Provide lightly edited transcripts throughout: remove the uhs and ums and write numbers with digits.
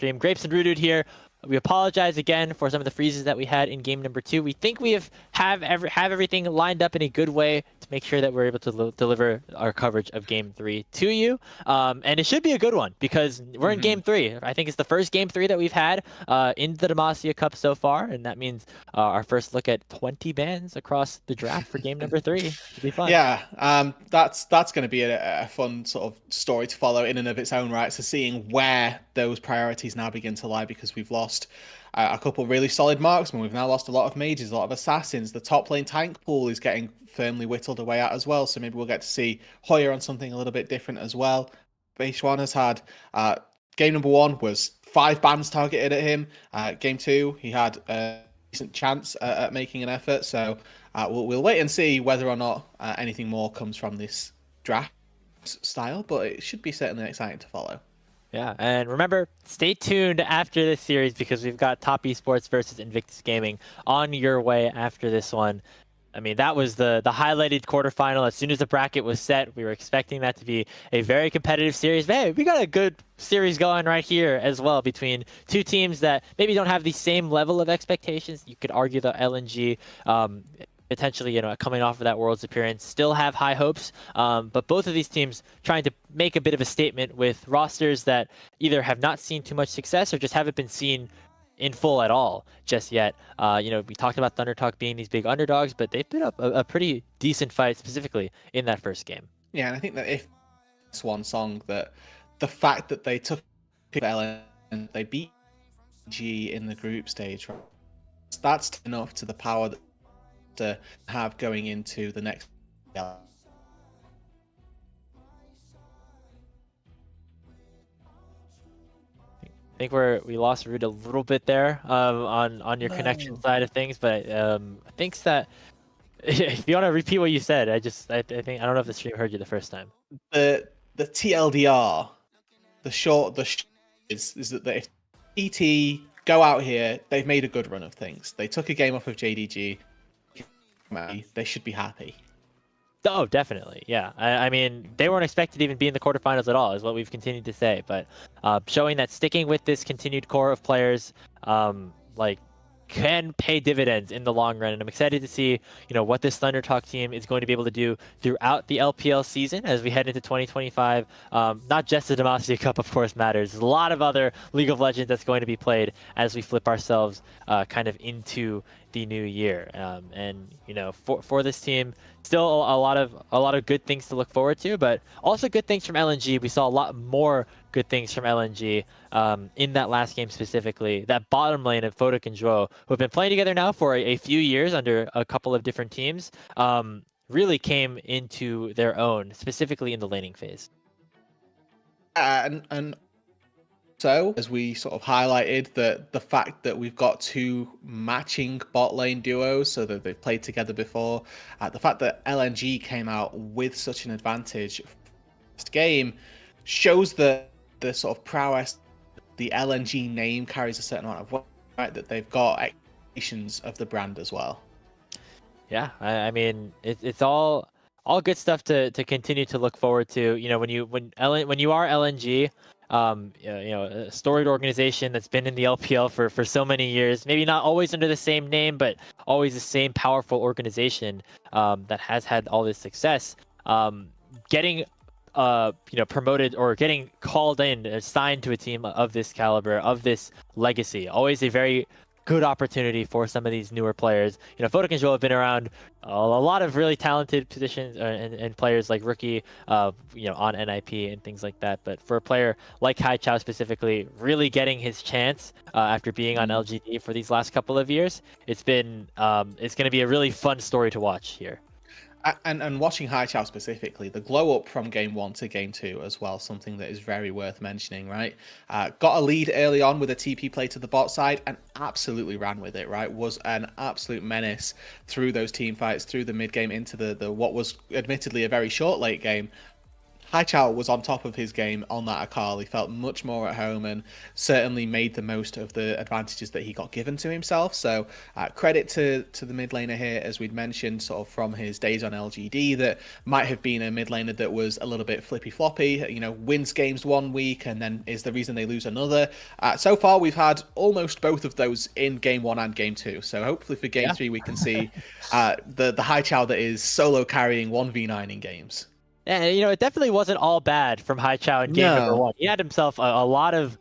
stream. Grapes and Roodood here. We apologize again for some of the freezes that we had in game number 2. We think we have everything lined up in a good way to make sure that we're able to deliver our coverage of game 3 to you. And it should be a good one because we're in game 3. I think it's the first game 3 that we've had in the Demacia Cup so far, and that means our first look at 20 bans across the draft for game number 3. Should be fun. Yeah, that's going to be a fun sort of story to follow in and of its own right. So seeing where those priorities now begin to lie, because we've lost a couple really solid marksmen. We've now lost a lot of mages, a lot of assassins. The top lane tank pool is getting firmly whittled away at as well. So maybe we'll get to see Hoyer on something a little bit different as well. Beishwan has had game number 1 was 5 bans targeted at him. Game 2, he had a decent chance at making an effort. So we'll wait and see whether or not anything more comes from this draft style, but it should be certainly exciting to follow. Yeah, and remember, stay tuned after this series because we've got Top Esports versus Invictus Gaming on your way after this one. I mean, that was the highlighted quarterfinal. As soon as the bracket was set, we were expecting that to be a very competitive series. But hey, we got a good series going right here as well between two teams that maybe don't have the same level of expectations. You could argue the LNG, potentially, coming off of that Worlds appearance, still have high hopes. But both of these teams trying to make a bit of a statement with rosters that either have not seen too much success or just haven't been seen in full at all just yet. We talked about Thunder Talk being these big underdogs, but they've put up a pretty decent fight specifically in that first game. Yeah, and I think that if it's one song, that the fact that they took LN and they beat G in the group stage, that's enough to the power that to have going into the next. I think we lost Root a little bit there on your connection side of things, but I think that if you want to repeat what you said, I think I don't know if the stream heard you the first time. The TLDR, is that if ET go out here, they've made a good run of things. They took a game off of JDG. They should be happy. Oh, definitely. Yeah. I mean, they weren't expected to even be in the quarterfinals at all, is what we've continued to say. But showing that sticking with this continued core of players, can pay dividends in the long run. And I'm excited to see, what this Thunder Talk team is going to be able to do throughout the LPL season as we head into 2025. Not just the Demacia Cup, of course, matters. There's a lot of other League of Legends that's going to be played as we flip ourselves kind of into the new year. For this team, still a lot of good things to look forward to, but also good things from LNG. We saw a lot more good things from LNG in that last game specifically. That bottom lane of Photic and Zhuo, who have been playing together now for a few years under a couple of different teams, really came into their own, specifically in the laning phase. And so, as we sort of highlighted, the fact that we've got 2 matching bot lane duos, so that they've played together before, the fact that LNG came out with such an advantage first game shows the sort of prowess the LNG name carries a certain amount of weight, right? That they've got expectations of the brand as well. Yeah, I mean, it's all good stuff to continue to look forward to. When you are LNG. A storied organization that's been in the LPL for so many years, maybe not always under the same name, but always the same powerful organization that has had all this success. Getting promoted or getting called in, signed to a team of this caliber, of this legacy, always a very good opportunity for some of these newer players. Photic and Zhuo have been around a lot of really talented positions and players like Rookie, on NIP and things like that. But for a player like Hai Chao specifically, really getting his chance after being on LGD for these last couple of years, it's going to be a really fun story to watch here. And watching Hai Chao specifically, the glow up from game 1 to game 2 as well, something that is very worth mentioning, right? Got a lead early on with a TP play to the bot side and absolutely ran with it, right? Was an absolute menace through those team fights, through the mid game into the what was admittedly a very short late game. Haichao was on top of his game on that Akali, felt much more at home and certainly made the most of the advantages that he got given to himself. So credit to the mid laner here, as we'd mentioned, sort of from his days on LGD, that might have been a mid laner that was a little bit flippy floppy, you know, wins games one week and then is the reason they lose another. So far, we've had almost both of those in game 1 and game 2. So hopefully for game 3, we can see the Haichao that is solo carrying 1v9 in games. And you know, it definitely wasn't all bad from Haichao in game number No. 1. He had himself a lot of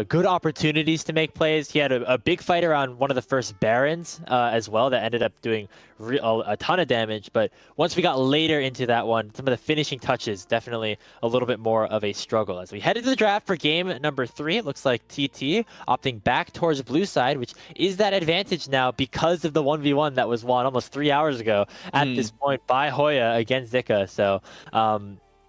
good opportunities to make plays. He had a big fight around one of the first Barons as well that ended up doing a ton of damage. But once we got later into that one, some of the finishing touches definitely a little bit more of a struggle. As we head into the draft for game number 3, it looks like TT opting back towards blue side, which is that advantage now because of the 1v1 that was won almost 3 hours ago at this point by Hoya against Zika. So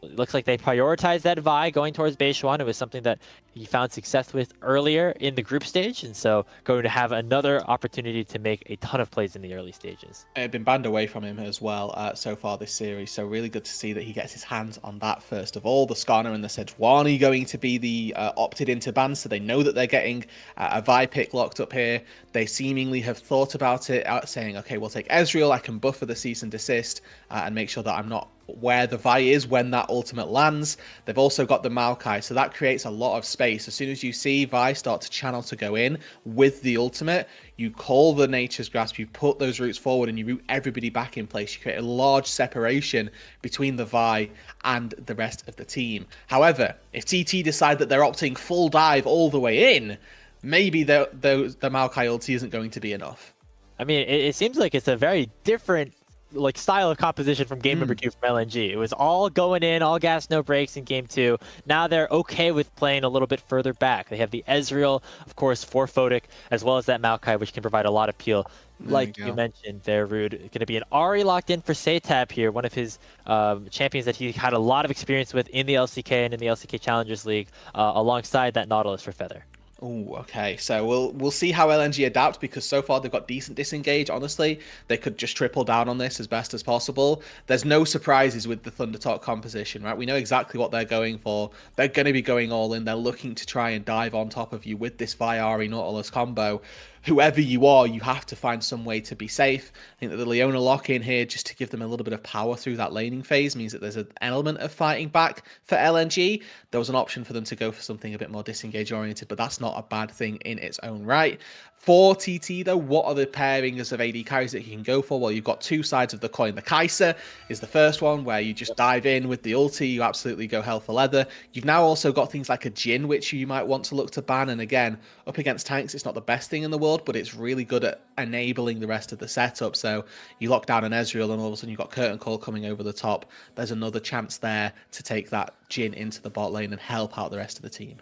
it looks like they prioritized that Vi going towards Beishuan. It was something that he found success with earlier in the group stage, and so going to have another opportunity to make a ton of plays in the early stages. It had been banned away from him as well so far this series, so really good to see that he gets his hands on that first of all. The Skarner and the Sejuani going to be the opted into bans, so they know that they're getting a Vi pick locked up here. They seemingly have thought about it, saying, okay, we'll take Ezreal, I can buffer the cease and desist and make sure that I'm not where the Vi is when that ultimate lands. They've also got the Maokai, so that creates a lot of space. As soon as you see Vi start to channel to go in with the ultimate, you call the Nature's Grasp, you put those roots forward and you root everybody back in place. You create a large separation between the Vi and the rest of the team. However, if TT decide that they're opting full dive all the way in, maybe the Maokai ulti isn't going to be enough. I mean, it seems like it's a very different style of composition from game number 2 from LNG. It was all going in, all gas, no breaks in game 2. Now they're okay with playing a little bit further back. They have the Ezreal, of course, for Photic, as well as that Maokai, which can provide a lot of peel. Like you mentioned there, Rude, going to be an Ahri locked in for Satab here, one of his champions that he had a lot of experience with in the LCK and in the LCK Challengers League, alongside that Nautilus for Feather. Oh, okay. So we'll see how LNG adapt, because so far they've got decent disengage. Honestly, they could just triple down on this as best as possible. There's no surprises with the Thunder Talk composition, right? We know exactly what they're going for. They're going to be going all in. They're looking to try and dive on top of you with this Viari Nautilus combo. Whoever you are, you have to find some way to be safe. I think that the Leona lock in here, just to give them a little bit of power through that laning phase, means that there's an element of fighting back for LNG. There was an option for them to go for something a bit more disengage oriented, but that's not a bad thing in its own right. For TT though, what are the pairings of AD carries that you can go for? Well, you've got two sides of the coin. The Kai'Sa is the first one, where you just dive in with the ulti, you absolutely go hell for leather. You've now also got things like a Jhin, which you might want to look to ban, and again, up against tanks, it's not the best thing in the world, but it's really good at enabling the rest of the setup. So you lock down an Ezreal and all of a sudden you've got Curtain Call coming over the top. There's another chance there to take that Jhin into the bot lane and help out the rest of the team.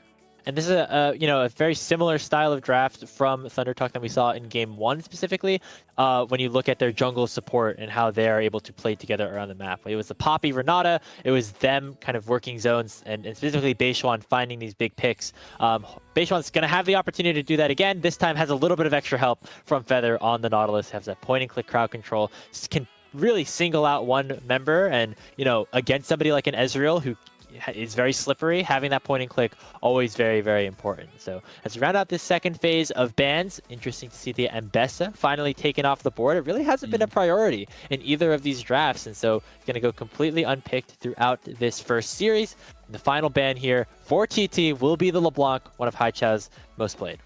And this is a very similar style of draft from Thunder Talk that we saw in game 1 specifically. When you look at their jungle support and how they're able to play together around the map. It was the Poppy Renata, it was them kind of working zones, and specifically Beishuan finding these big picks. Beishuan's going to have the opportunity to do that again. This time has a little bit of extra help from Feather on the Nautilus, has that point and click crowd control, can really single out one member, and against somebody like an Ezreal who is very slippery, having that point and click always very, very important. So as we round out this second phase of bans, interesting to see the Ambessa finally taken off the board. It really hasn't been a priority in either of these drafts, and so it's going to go completely unpicked throughout this first series. And the final ban here for TT will be the LeBlanc, one of Haichao's most played.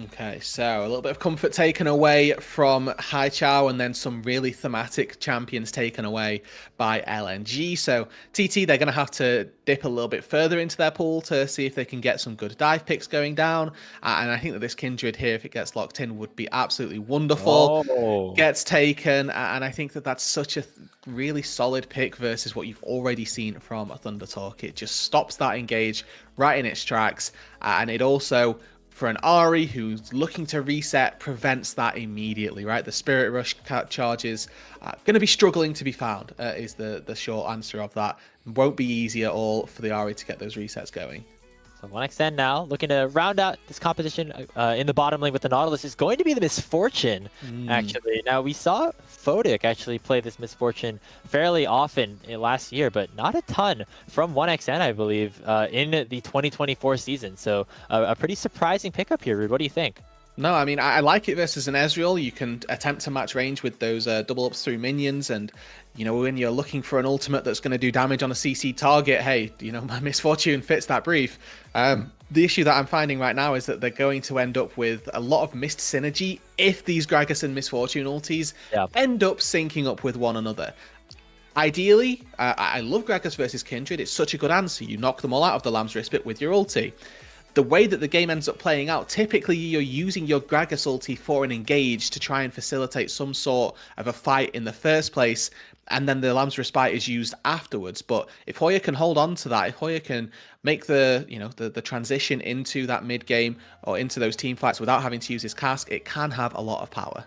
Okay, so a little bit of comfort taken away from Haichao, and then some really thematic champions taken away by LNG. So TT, they're going to have to dip a little bit further into their pool to see if they can get some good dive picks going down. And I think that this Kindred here, if it gets locked in, would be absolutely wonderful. Oh. Gets taken, and I think that that's such a really solid pick versus what you've already seen from a Thunder Talk. It just stops that engage right in its tracks, and it also, for an Ahri who's looking to reset, prevents that immediately, right? The Spirit Rush charges going to be struggling to be found, is the short answer of that. Won't be easy at all for the Ahri to get those resets going. So 1xN now, looking to round out this competition in the bottom lane with the Nautilus, is going to be the Misfortune, actually. Now, we saw Fodic actually played this Misfortune fairly often last year, but not a ton from 1xN, I believe, in the 2024 season. So a pretty surprising pickup here, Rude. What do you think? No, I mean, I like it versus an Ezreal. You can attempt to match range with those double ups through minions, and, you know, when you're looking for an ultimate that's going to do damage on a CC target, hey, you know, my Misfortune fits that brief. The issue that I'm finding right now is that they're going to end up with a lot of missed synergy if these Gragas and Misfortune ultis end up syncing up with one another. Ideally, I love Gragas versus Kindred. It's such a good answer. You knock them all out of the Lamb's Respite with your ulti. The way that the game ends up playing out, typically you're using your Gragas ulti for an engage to try and facilitate some sort of a fight in the first place, and then the Lamb's Respite is used afterwards. But if Hoya can hold on to that, if Hoya can make the transition into that mid game or into those team fights without having to use his cask, it can have a lot of power.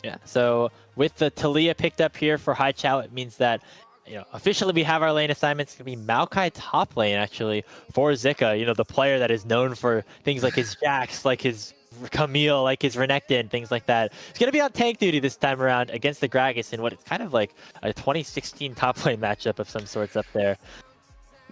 Yeah, so with the Taliyah picked up here for High Chow, it means that, you know, officially we have our lane assignments. It's going to be Maokai top lane, actually, for Zika, you know, the player that is known for things like his Jax, like his Camille, like his Renekton, things like that. It's going to be on tank duty this time around against the Gragas in what it's kind of like a 2016 top lane matchup of some sorts up there.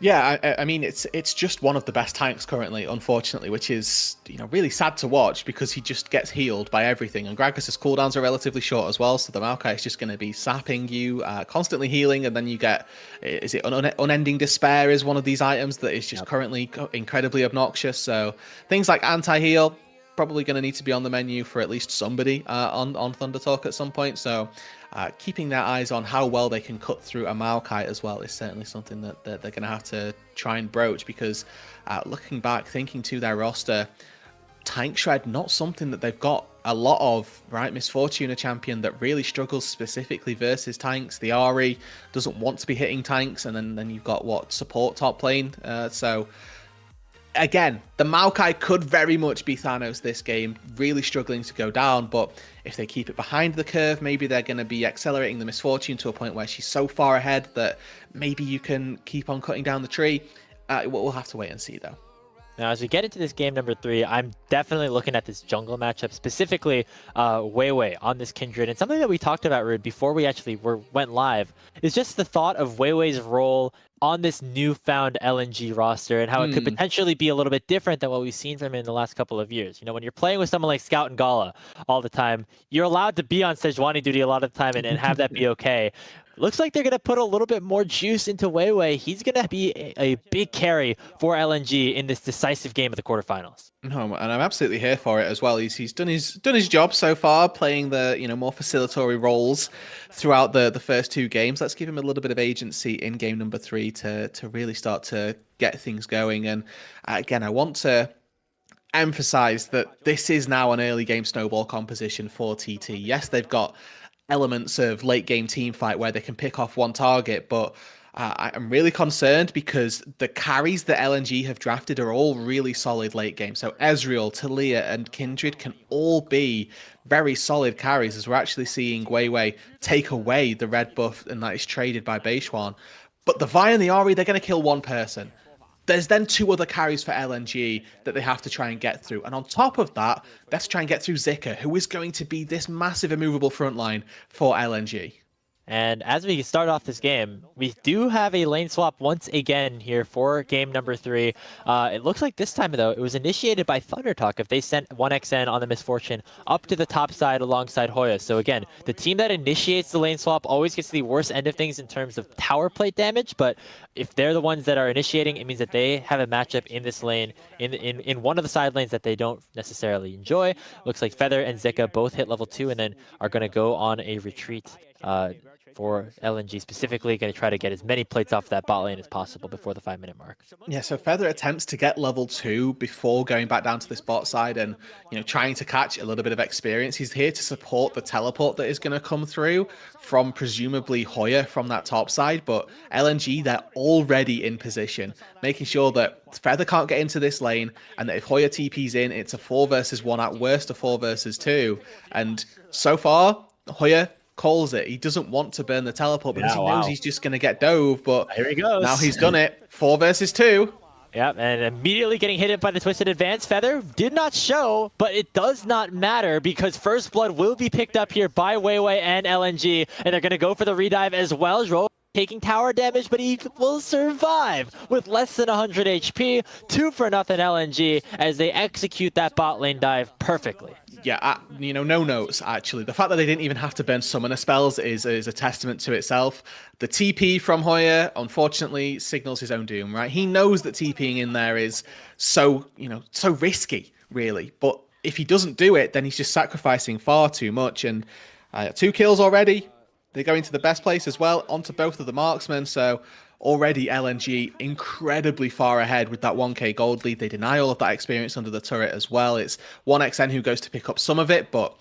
Yeah, I mean, it's just one of the best tanks currently, unfortunately, which is, you know, really sad to watch because he just gets healed by everything. And Gragas' cooldowns are relatively short as well, so the Maokai is just going to be sapping you, constantly healing, and then you get, is it Unending Despair is one of these items that is just currently incredibly obnoxious. So things like anti-heal, probably going to need to be on the menu for at least somebody on Thunder Talk at some point. So keeping their eyes on how well they can cut through a Maokai as well is certainly something that they're going to have to try and broach, because looking back, thinking to their roster, Tank Shred, not something that they've got a lot of, right? Misfortune, a champion that really struggles specifically versus tanks. The Ahri doesn't want to be hitting tanks, and then you've got, what, support top lane. So again, the Maokai could very much be Thanos this game, really struggling to go down, but if they keep it behind the curve, maybe they're going to be accelerating the Misfortune to a point where she's so far ahead that maybe you can keep on cutting down the tree. We'll have to wait and see, though. Now, as we get into this game number 3, I'm definitely looking at this jungle matchup, specifically Wei Wei on this Kindred. And something that we talked about, Rude, before we actually went live, is just the thought of Wei Wei's role on this newfound LNG roster and how it could potentially be a little bit different than what we've seen from him in the last couple of years. You know, when you're playing with someone like Scout and Gala all the time, you're allowed to be on Sejuani duty a lot of the time and have that be okay. Looks like they're going to put a little bit more juice into Wei Wei. He's going to be a big carry for LNG in this decisive game of the quarterfinals. No, and I'm absolutely here for it as well. He's done his job so far, playing the more facilitatory roles throughout the first 2 games. Let's give him a little bit of agency in game number 3 to really start to get things going. And again, I want to emphasize that this is now an early game snowball composition for TT. Yes, they've got elements of late game team fight where they can pick off one target, but I'm really concerned because the carries that LNG have drafted are all really solid late game. So Ezreal, Taliyah, and Kindred can all be very solid carries, as we're actually seeing Wei Wei take away the red buff and that is traded by Beishuan. But the Vi and the Ahri, they're going to kill one person. There's then 2 other carries for LNG that they have to try and get through. And on top of that, they have to try and get through Zika, who is going to be this massive immovable front line for LNG. And as we start off this game, we do have a lane swap once again here for game number 3. It looks like this time, though, it was initiated by Thunder Talk if they sent 1xN on the Misfortune up to the top side alongside Hoya. So again, the team that initiates the lane swap always gets the worst end of things in terms of tower plate damage, but if they're the ones that are initiating, it means that they have a matchup in this lane, in one of the side lanes that they don't necessarily enjoy. Looks like Feather and Zika both hit level 2 and then are going to go on a retreat for LNG specifically, going to try to get as many plates off that bot lane as possible before the 5-minute mark. Yeah, so Feather attempts to get level 2 before going back down to this bot side and, trying to catch a little bit of experience. He's here to support the teleport that is going to come through from presumably Hoya from that top side, but LNG, they're already in position, making sure that Feather can't get into this lane, and that if Hoya TP's in, it's a 4 versus 1, at worst a 4 versus 2. And so far, Hoya calls it. He doesn't want to burn the teleport because he knows he's just going to get dove, but here he goes. Now he's done it. 4 versus 2. Yep, and immediately getting hit by the Twisted Advance. Feather did not show, but it does not matter because First Blood will be picked up here by Weiwei and LNG, and they're going to go for the redive as well. Zhuo taking tower damage, but he will survive with less than 100 HP. 2-0 LNG as they execute that bot lane dive perfectly. Yeah, you know, no notes, actually. The fact that they didn't even have to burn summoner spells is a testament to itself. The TP from Hoya, unfortunately, signals his own doom, right? He knows that TPing in there is so, you know, so risky, really. But if he doesn't do it, then he's just sacrificing far too much. And 2 kills already. They're going to the best place as well, onto both of the marksmen. So already LNG incredibly far ahead with that 1k gold lead. They deny all of that experience under the turret as well. It's 1xN who goes to pick up some of it, but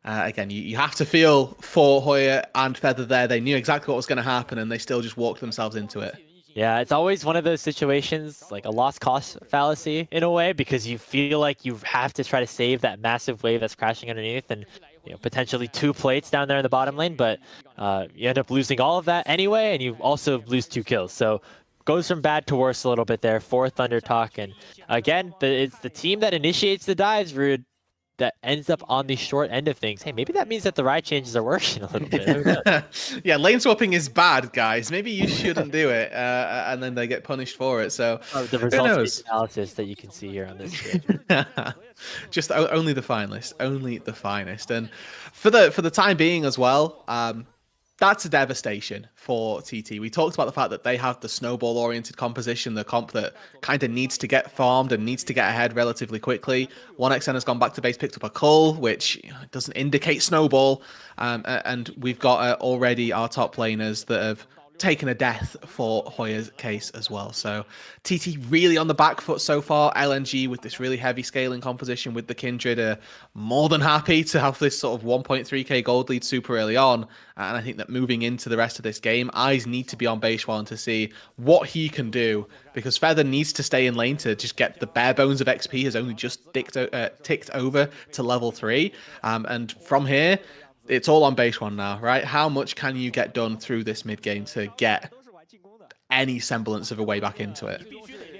again, you have to feel for Hoya and Feather there. They knew exactly what was going to happen, and they still just walked themselves into it. Yeah, it's always one of those situations, like a lost cause fallacy in a way, because you feel like you have to try to save that massive wave that's crashing underneath, and potentially 2 plates down there in the bottom lane, but you end up losing all of that anyway, and you also lose 2 kills. So goes from bad to worse a little bit there for Thunder Talk. And again, it's the team that initiates the dives, Roodood, that ends up on the short end of things. Hey, maybe that means that the ride changes are working a little bit. Yeah, lane swapping is bad, guys. Maybe you shouldn't do it, and then they get punished for it. So the results analysis that you can see here on this screen. Just only the finest, only the finest. And for the time being as well, that's a devastation for TT. We talked about the fact that they have the snowball-oriented composition, the comp that kind of needs to get farmed and needs to get ahead relatively quickly. 1xN has gone back to base, picked up a cull, which doesn't indicate snowball. And we've got already our top laners that have taken a death for Hoya's case as well. So TT really on the back foot so far. LNG with this really heavy scaling composition with the Kindred are more than happy to have this sort of 1.3k gold lead super early on. And I think that moving into the rest of this game, eyes need to be on Beishwan to see what he can do, because Feather needs to stay in lane to just get the bare bones of XP, has only just ticked over to level 3. And from here, it's all on Beishwan now, right? How much can you get done through this mid game to get any semblance of a way back into it?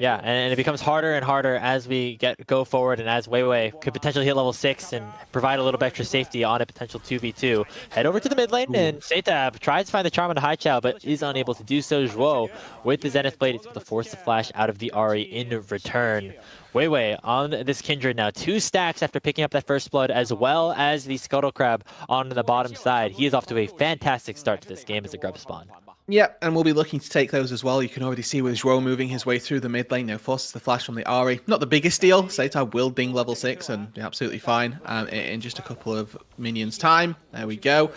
Yeah, and it becomes harder and harder as we go forward, and as Weiwei could potentially hit level 6 and provide a little bit extra safety on a potential 2v2. Head over to the mid lane, and Setab tries to find the charm on the high chow, but is unable to do so. Zhuo, with the Zenith Blade, is able to force the flash out of the Ahri in return. Weiwei on this Kindred now, 2 stacks after picking up that first blood, as well as the Scuttle Crab on the bottom side. He is off to a fantastic start to this game as a grub spawn. Yeah, and we'll be looking to take those as well. You can already see with Zhuo moving his way through the mid lane, forces the flash from the Ahri. Not the biggest deal. Setab will ding level 6 and be absolutely fine in just a couple of minions time. There we go.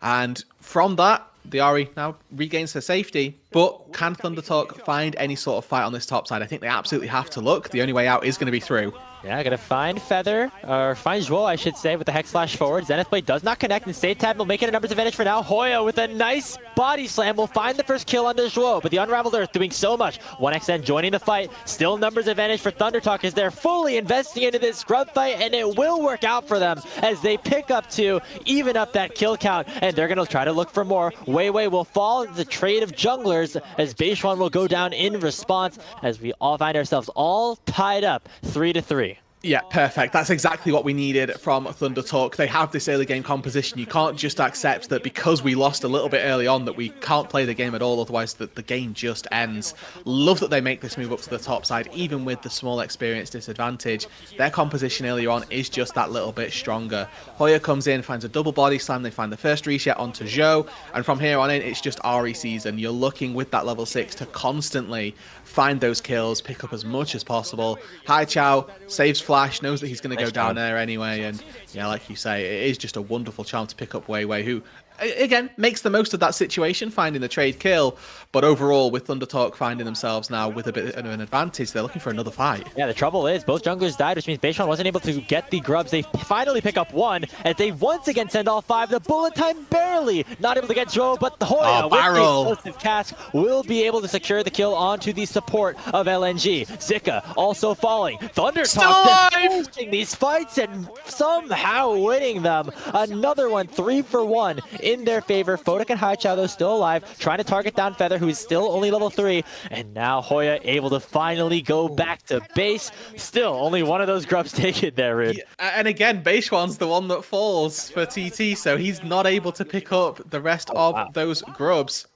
And from that, the Ahri now regains her safety. But can Thunder Talk find any sort of fight on this top side? I think they absolutely have to look. The only way out is going to be through. Yeah, gonna find Feather, or find Zhuo, I should say, with the Hex Flash forward. Zenith Blade does not connect, and Setab will make it a numbers advantage for now. Hoya with a nice body slam will find the first kill under Zhuo, but the Unraveled Earth doing so much. 1xN joining the fight. Still numbers advantage for Thunder Talk as they're fully investing into this scrub fight, and it will work out for them as they pick up 2, even up that kill count, and they're gonna try to look for more. Weiwei will fall into the trade of junglers as Beishwan will go down in response as we all find ourselves all tied up 3-3. Yeah, perfect. That's exactly what we needed from Thunder Talk. They have this early game composition. You can't just accept that because we lost a little bit early on that we can't play the game at all, otherwise the game just ends. Love that they make this move up to the top side, even with the small experience disadvantage. Their composition earlier on is just that little bit stronger. Hoya comes in, finds a double body slam, they find the first reset onto Zhou, and from here on in, it's just Ahri season. You're looking with that level 6 to constantly find those kills, pick up as much as possible. Hai Chao saves Flash, knows that he's going to go down there anyway, and yeah, like you say, it is just a wonderful charm to pick up Weiwei, who again makes the most of that situation, finding the trade kill. But overall, with Thunder Talk finding themselves now with a bit of an advantage, they're looking for another fight. Yeah, the trouble is both junglers died, which means Beishwan wasn't able to get the grubs. They finally pick up 1 as they once again send all 5. The bullet time barely not able to get Zhuo, but the Hoya with the explosive cask will be able to secure the kill onto the support of LNG. Zika also falling. Thunder Talk defending these fights and somehow winning them. Another one, 3 for 1 in their favor. Fodak and Haichao, though, still alive, trying to target down Feather, who is still only level 3. And now Hoya able to finally go back to base. Still, only one of those grubs taken there, Rude. Yeah, and again, Beishuan's the one that falls for TT, so he's not able to pick up the rest of those grubs.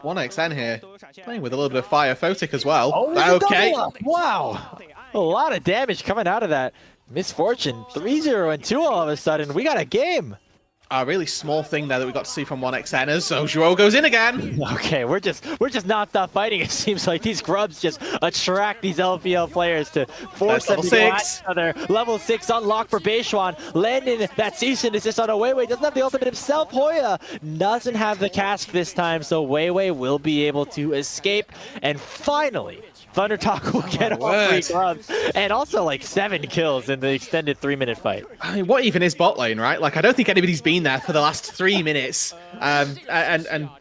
1xN here, playing with a little bit of fire. Photic as well. Oh, okay. Wow. A lot of damage coming out of that. Misfortune. 3-0 and 2 all of a sudden. We got a game. A really small thing there that we got to see from 1xN, so Zhuo goes in again. Okay, we're just non-stop fighting. It seems like these grubs just attract these LPL players to force them to go at each other. Level 6 unlocked for Beishuan. Landing that season is just on a Weiwei. Doesn't have the ultimate himself. Hoya doesn't have the cask this time, so Weiwei will be able to escape. And finally, ThunderTalk will get all 3 grubs and also like 7 kills in the extended 3-minute fight. I mean, what even is bot lane, right? Like, I don't think anybody's been there for the last 3 minutes. And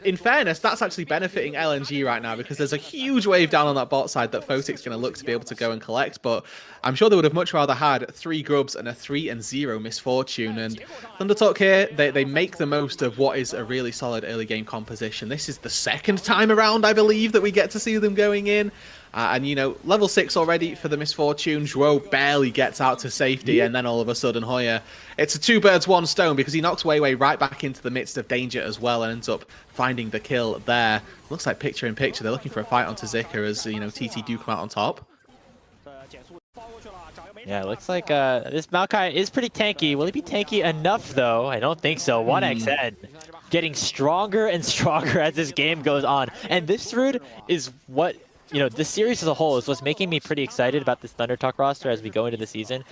in fairness, that's actually benefiting LNG right now because there's a huge wave down on that bot side that Photic's going to look to be able to go and collect. But I'm sure they would have much rather had 3 grubs and a 3-0 misfortune. And ThunderTalk here, they make the most of what is a really solid early game composition. This is the second time around, I believe, that we get to see them going in. And, you know, level 6 already for the misfortune. Zhuo barely gets out to safety, and then all of a sudden Hoya, it's a 2 birds, 1 stone because he knocks Weiwei right back into the midst of danger as well and ends up finding the kill there. Looks like picture in picture. They're looking for a fight onto Zika as, you know, TT do come out on top. Yeah, it looks like this Maokai is pretty tanky. Will he be tanky enough, though? I don't think so. 1xN getting stronger and stronger as this game goes on. And this Rude is what... You know, this series as a whole is what's making me pretty excited about this ThunderTalk roster as we go into the season.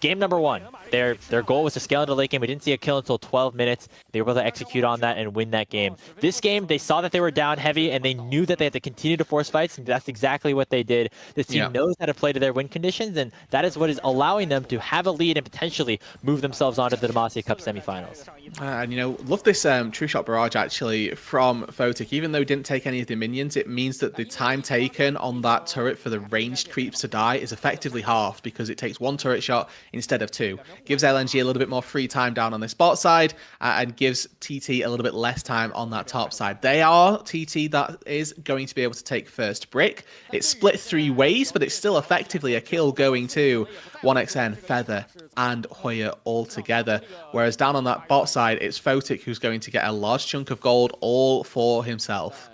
Game number 1, their goal was to scale into late game. We didn't see a kill until 12 minutes. They were able to execute on that and win that game. This game, they saw that they were down heavy, and they knew that they had to continue to force fights, and that's exactly what they did. This team knows how to play to their win conditions, and that is what is allowing them to have a lead and potentially move themselves on to the Demacia Cup semifinals. And, you know, love this True Shot Barrage, actually, from Photic. Even though he didn't take any of the minions, it means that the time taken on that turret for the ranged creeps to die is effectively halved because it takes 1 turret shot instead of 2. Gives LNG a little bit more free time down on this bot side and gives TT a little bit less time on that top side. They are TT that is going to be able to take first brick. It's split 3 ways, but it's still effectively a kill going to 1xN, Feather, and Hoya all together. Whereas down on that bot side, it's Photic who's going to get a large chunk of gold all for himself.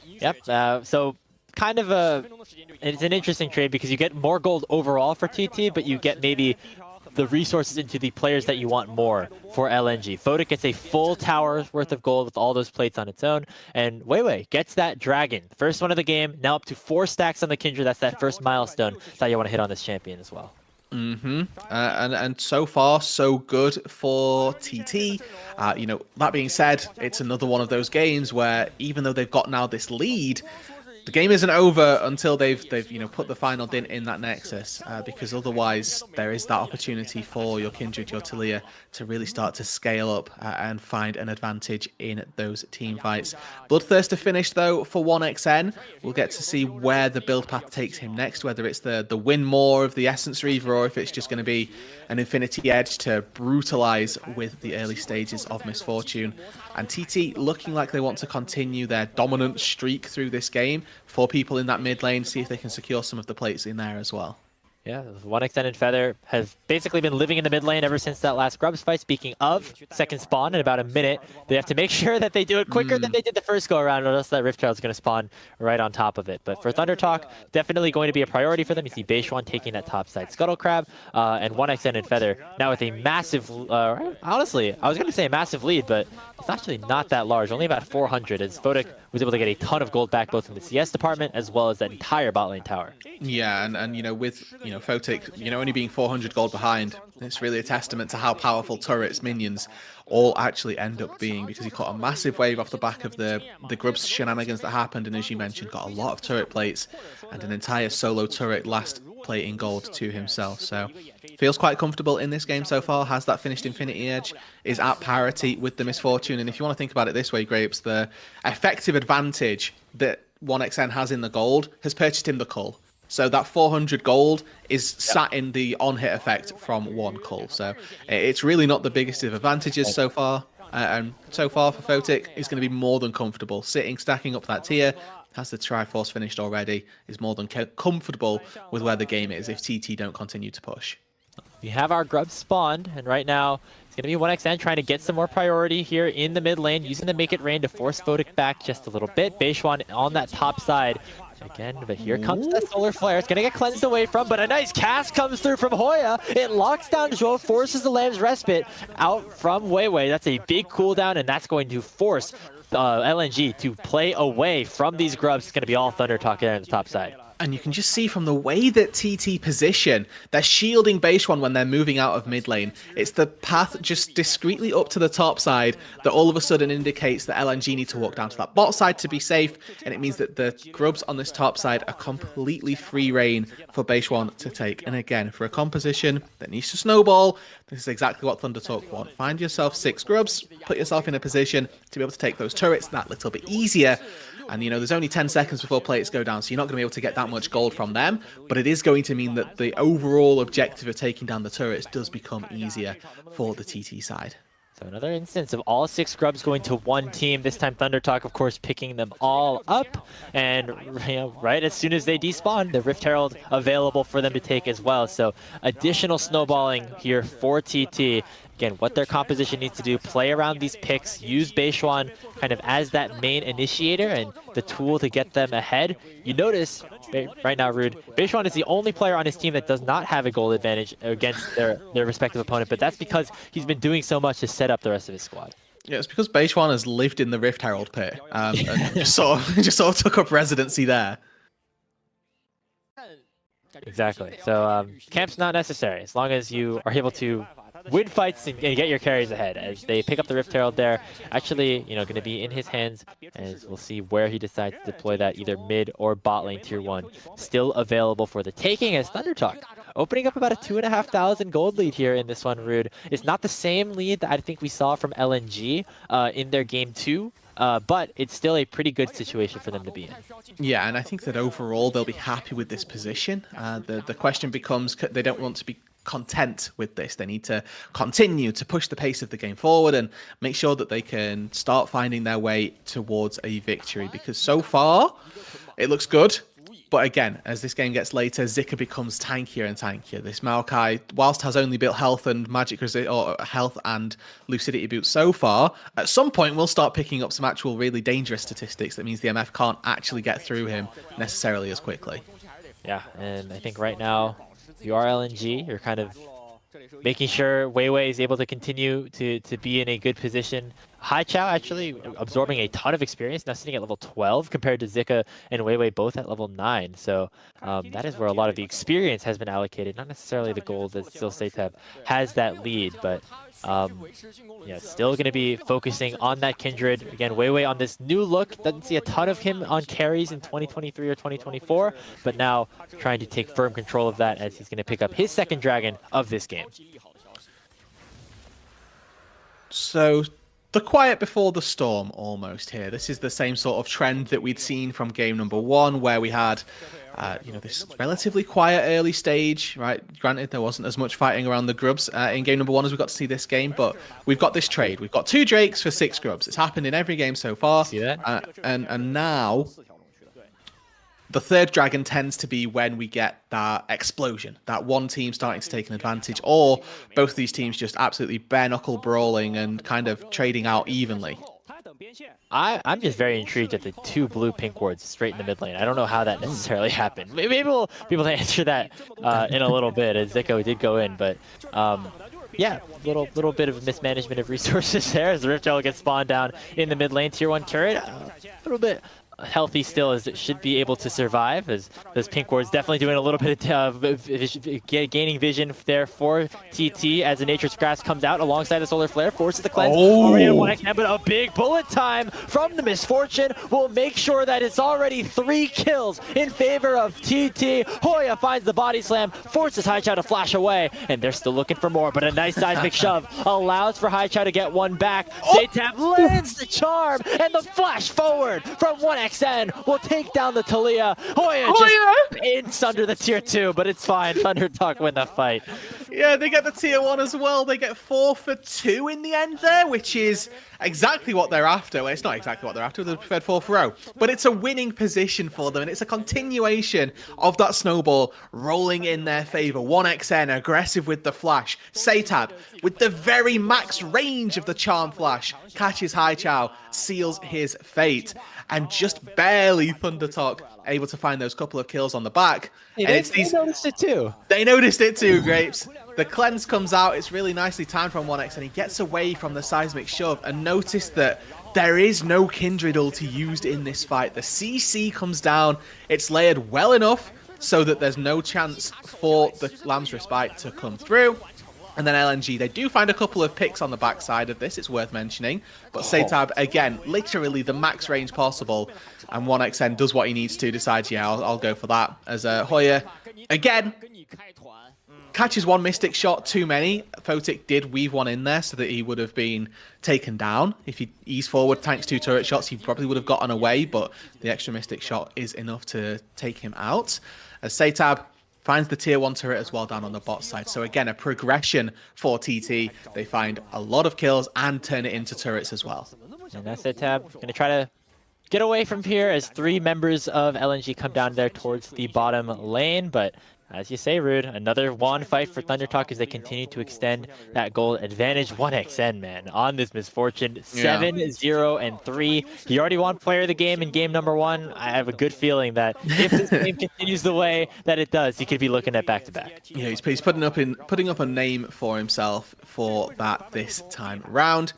Yep, so kind of it's an interesting trade because you get more gold overall for TT, but you get maybe the resources into the players that you want more for LNG. Photic gets a full tower's worth of gold with all those plates on its own, and Weiwei gets that dragon. First one of the game, now up to 4 stacks on the Kindred. That's that first milestone. That's how you want to hit on this champion as well. And so far, so good for TT. You know, that being said, it's another one of those games where even though they've got now this lead, the game isn't over until they've you know, put the final din in that Nexus, because otherwise there is that opportunity for your Kindred, your Taliyah, to really start to scale up and find an advantage in those team fights. Bloodthirster finished though for 1xN. We'll get to see where the build path takes him next, whether it's the win more of the Essence Reaver or if it's just going to be an Infinity Edge to brutalize with the early stages of Misfortune. And TT looking like they want to continue their dominant streak through this game. 4 people in that mid lane, see if they can secure some of the plates in there as well. Yeah, 1xN and Feather have basically been living in the mid lane ever since that last Grubs fight. Speaking of second spawn in about a minute, they have to make sure that they do it quicker than they did the first go around, or else that Rift Child is going to spawn right on top of it. But for ThunderTalk, definitely going to be a priority for them. You see Beishuan taking that top side Scuttle Crab, and 1xN and Feather now with a massive, honestly, I was going to say a massive lead, but it's actually not that large, only about 400, as Photic was able to get a ton of gold back both in the CS department as well as that entire bot lane tower. Yeah, and you know, with Photic, only being 400 gold behind, it's really a testament to how powerful turrets, minions, all actually end up being, because he caught a massive wave off the back of the Grubs shenanigans that happened, and as you mentioned, got a lot of turret plates and an entire solo turret last plate in gold to himself. So feels quite comfortable in this game so far, has that finished Infinity Edge, is at parity with the Misfortune. And if you want to think about it this way, Grapes, the effective advantage that 1xN has in the gold has purchased him the cull. So that 400 gold is sat in the on-hit effect from one cull. So it's really not the biggest of advantages so far. And so far for Photic, he's going to be more than comfortable. Sitting, stacking up that tier, has the Triforce finished already, is more than comfortable with where the game is if TT don't continue to push. We have our grubs spawned, and right now it's going to be 1xN trying to get some more priority here in the mid lane, using the Make It Rain to force Photic back just a little bit. Beishwan on that top side again, but here comes that Solar Flare. It's going to get cleansed away from, but a nice cast comes through from Hoya. It locks down Zhuo, forces the Lamb's Respite out from Weiwei. That's a big cooldown, and that's going to force LNG to play away from these grubs. It's going to be all Thunder Talk there on the top side. And you can just see from the way that TT position, they're shielding Beishwan when they're moving out of mid lane. It's the path just discreetly up to the top side that all of a sudden indicates that LNG need to walk down to that bot side to be safe. And it means that the grubs on this top side are completely free reign for Beishwan to take. And again, for a composition that needs to snowball, this is exactly what Thunder Talk want. Find yourself 6 grubs, put yourself in a position to be able to take those turrets that little bit easier. And, you know, there's only 10 seconds before plates go down, so you're not going to be able to get that much gold from them. But it is going to mean that the overall objective of taking down the turrets does become easier for the TT side. So another instance of all 6 grubs going to one team. This time Thunder Talk, of course, picking them all up. And right as soon as they despawn, the Rift Herald available for them to take as well. So additional snowballing here for TT. Again, what their composition needs to do, play around these picks, use Beishwan kind of as that main initiator and the tool to get them ahead. You notice right now, Rude, Beishwan is the only player on his team that does not have a goal advantage against their respective opponent, but that's because he's been doing so much to set up the rest of his squad. Yeah, it's because Beishwan has lived in the Rift Herald pit and just sort of took up residency there. Exactly. So camp's not necessary as long as you are able to win fights and get your carries ahead. As they pick up the Rift Herald there, actually, you know, going to be in his hands, as we'll see where he decides to deploy that, either mid or bot lane tier 1. Still available for the taking as Thunder Talk opening up about a 2,500 gold lead here in this one, Rude. It's not the same lead that I think we saw from LNG in their game 2. But it's still a pretty good situation for them to be in. Yeah, and I think that overall they'll be happy with this position. The question becomes, they don't want to be content with this. They need to continue to push the pace of the game forward and make sure that they can start finding their way towards a victory, because so far it looks good. But again, as this game gets later, Zika becomes tankier and tankier. This Maokai, whilst has only built health and magic or health and lucidity boots so far, at some point we'll start picking up some actual really dangerous statistics. That means the MF can't actually get through him necessarily as quickly. Yeah, and I think right now, if you are LNG, you're kind of making sure Weiwei is able to continue to be in a good position. Haichao actually absorbing a ton of experience, now sitting at level 12 compared to Zika and Weiwei both at level 9. So that is where a lot of the experience has been allocated, not necessarily the gold, as still Satab has that lead, but yeah, still going to be focusing on that Kindred. Again, Weiwei on this new look, doesn't see a ton of him on carries in 2023 or 2024, but now trying to take firm control of that as he's going to pick up his second dragon of this game. So the quiet before the storm almost here. This is the same sort of trend that we'd seen from game number 1, where we had you know, this relatively quiet early stage, right? Granted, there wasn't as much fighting around the grubs in game number 1 as we got to see this game, but we've got this trade. We've got 2 Drakes for 6 grubs. It's happened in every game so far. See that? And now the third dragon tends to be when we get that explosion, that one team starting to take an advantage, or both of these teams just absolutely bare knuckle brawling and kind of trading out evenly. I'm just very intrigued at the 2 blue-pink wards straight in the mid lane. I don't know how that necessarily happened. Maybe we'll be able to answer that in a little bit, as Zico did go in, but yeah, little bit of mismanagement of resources there as the Rift Herald gets spawned down in the mid lane. Tier 1 turret, a little bit healthy still, as it should be able to survive, as those pink wards definitely doing a little bit of gaining vision there for TT as the Nature's Grass comes out alongside the Solar Flare, forces the cleanse. Already at 1xN, but a big bullet time from the Misfortune will make sure that it's already 3 kills in favor of TT. Hoya finds the body slam, forces Haichao to flash away, and they're still looking for more, but a nice seismic shove allows for Haichao to get one back. Satab lands the charm, and the flash forward from 1xN will take down the Talia. Hoya just pins under the tier 2, but it's fine. Thunder Talk win the fight. Yeah, they get the tier 1 as well. They get 4 for 2 in the end there, which is exactly what they're after. Well, it's not exactly what they're after. They preferred 4 for 0. But it's a winning position for them, and it's a continuation of that snowball rolling in their favour. 1xN, aggressive with the flash. Satab, with the very max range of the charm flash, catches Hai Chao, seals his fate. And just barely Thundertalk able to find those couple of kills on the back. Hey, And it's they these... noticed it too. They noticed it too, Grapes. The cleanse comes out. It's really nicely timed from 1x, and he gets away from the seismic shove. And notice that there is no Kindred ulti used in this fight. The CC comes down. It's layered well enough so that there's no chance for the Lamb's Respite to come through. And then LNG, they do find a couple of picks on the backside of this, it's worth mentioning. But Satab, again, literally the max range possible. And 1xN does what he needs to, decides, yeah, I'll go for that. As Hoya, again, catches one Mystic shot too many. Photic did weave one in there so that he would have been taken down. If he eased forward, tanks 2 turret shots, he probably would have gotten away, but the extra Mystic shot is enough to take him out. As Satab finds the tier 1 turret as well down on the bot side. So again, a progression for TT. They find a lot of kills and turn it into turrets as well. And that's it, Tab. Gonna try to get away from here as 3 members of LNG come down there towards the bottom lane, but as you say, Rude, another wand fight for Thundertalk as they continue to extend that goal advantage. 1xN, man, on this misfortune. 7-0-3. He already won player of the game in game number 1. I have a good feeling that if this game continues the way that it does, he could be looking at back-to-back. Yeah, he's putting up a name for himself for that this time round.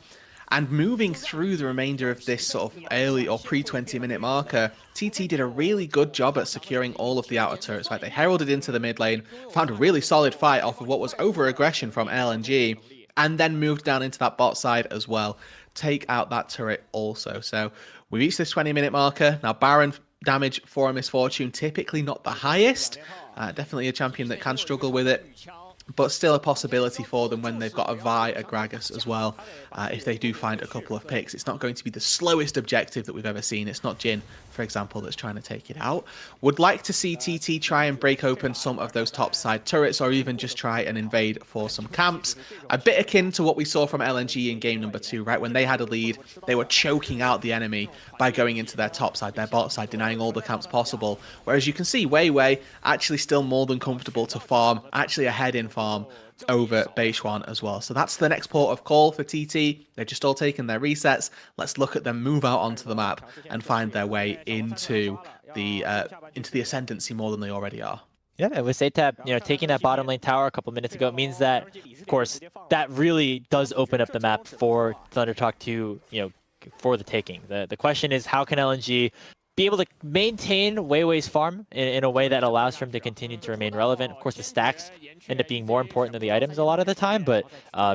And moving through the remainder of this sort of early or pre-20-minute marker, TT did a really good job at securing all of the outer turrets. Right, they heralded into the mid lane, found a really solid fight off of what was over-aggression from LNG, and then moved down into that bot side as well. Take out that turret also. So we reached this 20-minute marker. Now, Baron damage for a misfortune, typically not the highest. Definitely a champion that can struggle with it. But still a possibility for them when they've got a Vi, a Gragas as well. If they do find a couple of picks, it's not going to be the slowest objective that we've ever seen. It's not Jhin, for example, that's trying to take it out. Would like to see TT try and break open some of those top side turrets, or even just try and invade for some camps. A bit akin to what we saw from LNG in game number 2, right? When they had a lead, they were choking out the enemy by going into their top side, their bot side, denying all the camps possible. Whereas you can see Wei actually still more than comfortable to farm, actually ahead in farm over Beishuan as well. So that's the next port of call for TT. They've just all taken their resets. Let's look at them move out onto the map and find their way into the ascendancy more than they already are. Yeah, and with Satab, taking that bottom lane tower a couple minutes ago means that, of course, that really does open up the map for Thundertalk to, for the taking. The question is, how can LNG be able to maintain Wei's farm in a way that allows for him to continue to remain relevant? Of course, the stacks end up being more important than the items a lot of the time, but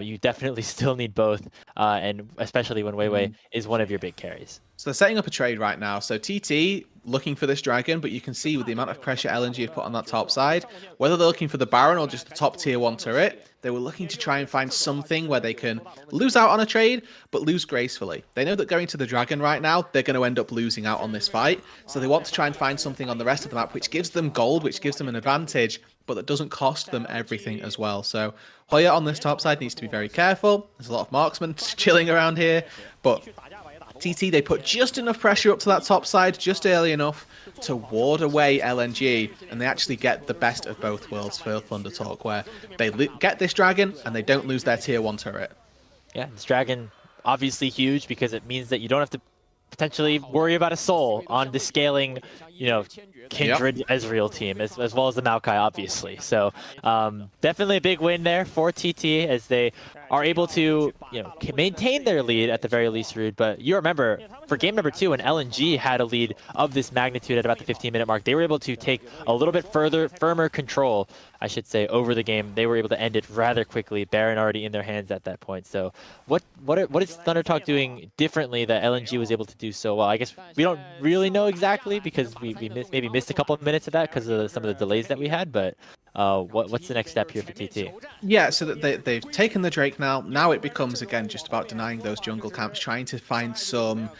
you definitely still need both, and especially when Wei is one of your big carries. So they're setting up a trade right now. So TT looking for this dragon, but you can see with the amount of pressure LNG have put on that top side, whether they're looking for the Baron or just the top tier 1 turret, they were looking to try and find something where they can lose out on a trade, but lose gracefully. They know that going to the dragon right now, they're going to end up losing out on this fight. So they want to try and find something on the rest of the map, which gives them gold, which gives them an advantage, but that doesn't cost them everything as well. So Hoya on this top side needs to be very careful. There's a lot of marksmen chilling around here, but TT, they put just enough pressure up to that top side, just early enough to ward away LNG, and they actually get the best of both worlds for Thundertalk, where they get this dragon and they don't lose their tier 1 turret. Yeah, this dragon obviously huge because it means that you don't have to potentially worry about a soul on the scaling, Kindred Ezreal team, as well as the Maokai, obviously. So definitely a big win there for TT as they are able to maintain their lead at the very least, Rude. But you remember for game number 2 when LNG had a lead of this magnitude at about the 15-minute mark, they were able to take a little bit firmer control, I should say, over the game. They were able to end it rather quickly. Baron already in their hands at that point. So what is Thundertalk doing differently that LNG was able to do so well? I guess we don't really know exactly because we maybe missed a couple of minutes of that because of some of the delays that we had. But what's the next step here for TT? Yeah, so that they've taken the Drake now. Now it becomes, again, just about denying those jungle camps, trying to find some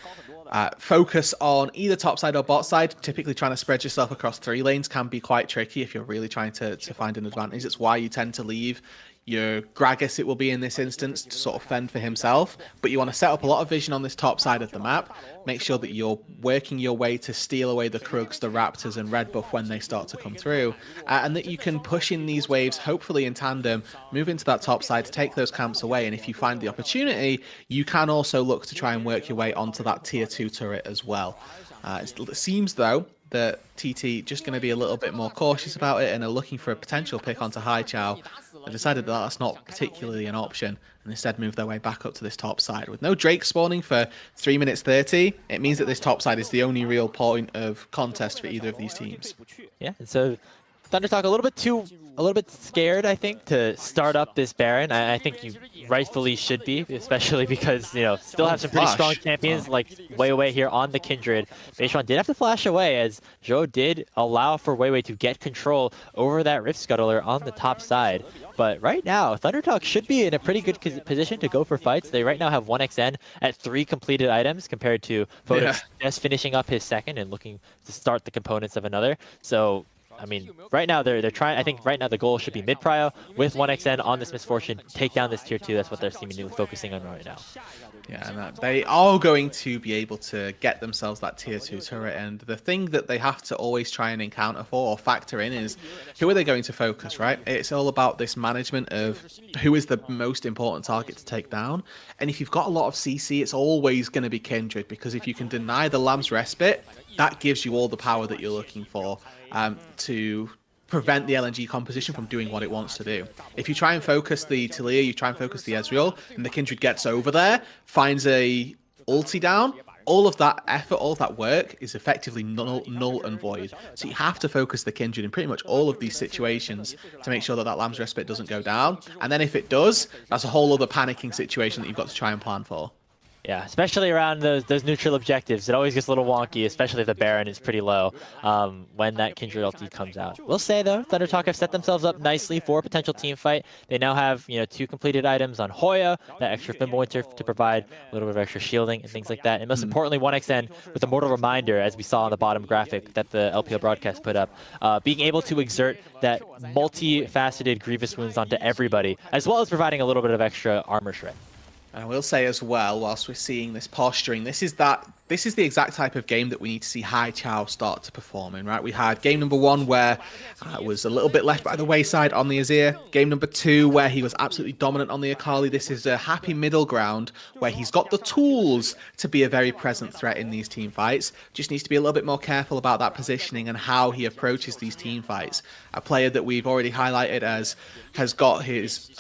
Focus on either top side or bot side. Typically trying to spread yourself across 3 lanes can be quite tricky if you're really trying to find an advantage. That's why you tend to leave your Gragas, it will be in this instance, to sort of fend for himself. But you want to set up a lot of vision on this top side of the map. Make sure that you're working your way to steal away the Krugs, the Raptors, and Red Buff when they start to come through. And that you can push in these waves, hopefully in tandem, move into that top side to take those camps away. And if you find the opportunity, you can also look to try and work your way onto that tier 2 turret as well. It seems, though, that TT just going to be a little bit more cautious about it and are looking for a potential pick onto Haichao. They decided that that's not particularly an option and instead move their way back up to this top side. With no Drake spawning for 3 minutes 30, it means that this top side is the only real point of contest for either of these teams. Yeah, and so Thundertalk a little bit scared, I think, to start up this Baron. I think you rightfully should be, especially because, you know, still have some pretty strong champions like Weiwei here on the Kindred. Beishuan did have to flash away as Joe did allow for Weiwei to get control over that Rift Scuttler on the top side. But right now, Thundertalk should be in a pretty good position to go for fights. They right now have 1xN at 3 completed items compared to Photox just finishing up his second and looking to start the components of another. So I mean, right now they're trying. I think right now the goal should be mid prio with 1xN on this Misfortune, take down this tier 2. That's what they're seemingly focusing on right now. Yeah, and they are going to be able to get themselves that tier 2 turret. And the thing that they have to always try and encounter for or factor in is who are they going to focus, right? It's all about this management of who is the most important target to take down. And if you've got a lot of CC, it's always going to be Kindred, because if you can deny the Lamb's Respite, that gives you all the power that you're looking for to prevent the LNG composition from doing what it wants to do. If you try and focus the Talia, you try and focus the Ezreal, and the Kindred gets over there, finds a ulti down, all of that effort, all of that work is effectively null and void. So you have to focus the Kindred in pretty much all of these situations to make sure that that Lamb's Respite doesn't go down. And then if it does, that's a whole other panicking situation that you've got to try and plan for. Yeah, especially around those neutral objectives. It always gets a little wonky, especially if the Baron is pretty low when that Kindred ulti comes out. We'll say, though, Thundertalk have set themselves up nicely for a potential team fight. They now have, you know, 2 completed items on Hoya, that extra Fimbulwinter to provide a little bit of extra shielding and things like that. And most importantly, 1xN with a Mortal Reminder, as we saw on the bottom graphic that the LPL broadcast put up, being able to exert that multifaceted Grievous Wounds onto everybody, as well as providing a little bit of extra armor shred. And I will say as well, whilst we're seeing this posturing, this is the exact type of game that we need to see Haichao start to perform in, right? We had game number 1 where it was a little bit left by the wayside on the Azir. Game number 2 where he was absolutely dominant on the Akali. This is a happy middle ground where he's got the tools to be a very present threat in these team fights. Just needs to be a little bit more careful about that positioning and how he approaches these team fights. A player that we've already highlighted as has got his